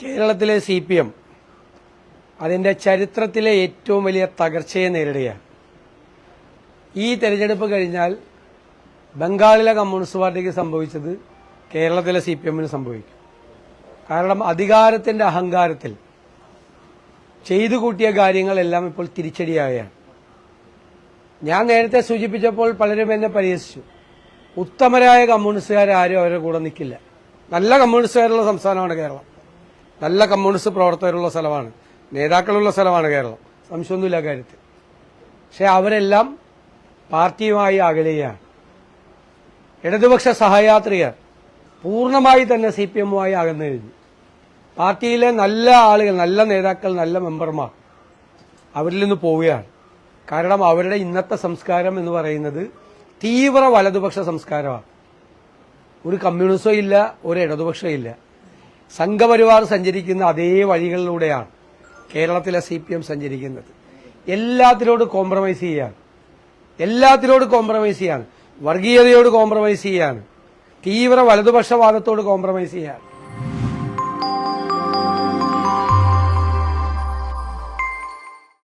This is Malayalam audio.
കേരളത്തിലെ CPM അതിൻ്റെ ചരിത്രത്തിലെ ഏറ്റവും വലിയ തകർച്ചയെ നേരിടുകയാണ്. ഈ തെരഞ്ഞെടുപ്പ് കഴിഞ്ഞാൽ ബംഗാളിലെ കമ്മ്യൂണിസ്റ്റ് പാർട്ടിക്ക് സംഭവിച്ചത് കേരളത്തിലെ CPMന് സംഭവിക്കും. കാരണം അധികാരത്തിന്റെ അഹങ്കാരത്തിൽ ചെയ്തു കൂട്ടിയ കാര്യങ്ങളെല്ലാം ഇപ്പോൾ തിരിച്ചടിയാവുകയാണ്. ഞാൻ നേരത്തെ സൂചിപ്പിച്ചപ്പോൾ പലരും എന്നെ പരിഹസിച്ചു. ഉത്തമരായ കമ്മ്യൂണിസ്റ്റുകാരും അവരുടെ കൂടെ നിൽക്കില്ല. നല്ല കമ്മ്യൂണിസ്റ്റുകാരുള്ള സംസ്ഥാനമാണ് കേരളം. നല്ല കമ്മ്യൂണിസ്റ്റ് പ്രവർത്തകരുള്ള സ്ഥലമാണ്, നേതാക്കളുള്ള സ്ഥലമാണ് കേരളം, സംശയമൊന്നുമില്ല കാര്യത്തിൽ. പക്ഷെ അവരെല്ലാം പാർട്ടിയുമായി അകലുകയാണ്. ഇടതുപക്ഷ സഹയാത്രികർ പൂർണ്ണമായി തന്നെ CPMുമായി അകന്നു കഴിഞ്ഞു. പാർട്ടിയിലെ നല്ല ആളുകൾ, നല്ല നേതാക്കൾ, നല്ല മെമ്പർമാർ അവരിൽ നിന്ന് പോവുകയാണ്. കാരണം അവരുടെ ഇന്നത്തെ സംസ്കാരം എന്ന് പറയുന്നത് തീവ്ര വലതുപക്ഷ സംസ്കാരമാണ്. ഒരു കമ്മ്യൂണിസ്റ്റോ ഇല്ല, ഒരു ഇടതുപക്ഷവും ഇല്ല. സംഘപരിവാർ സഞ്ചരിക്കുന്ന അതേ വഴികളിലൂടെയാണ് കേരളത്തിലെ CPM സഞ്ചരിക്കുന്നത്. എല്ലാത്തിനോട് കോംപ്രമൈസ് ചെയ്യാണ്, വർഗീയതയോട് കോംപ്രമൈസ് ചെയ്യാണ്, തീവ്ര വലതുപക്ഷവാദത്തോട് കോംപ്രമൈസ് ചെയ്യാണ്.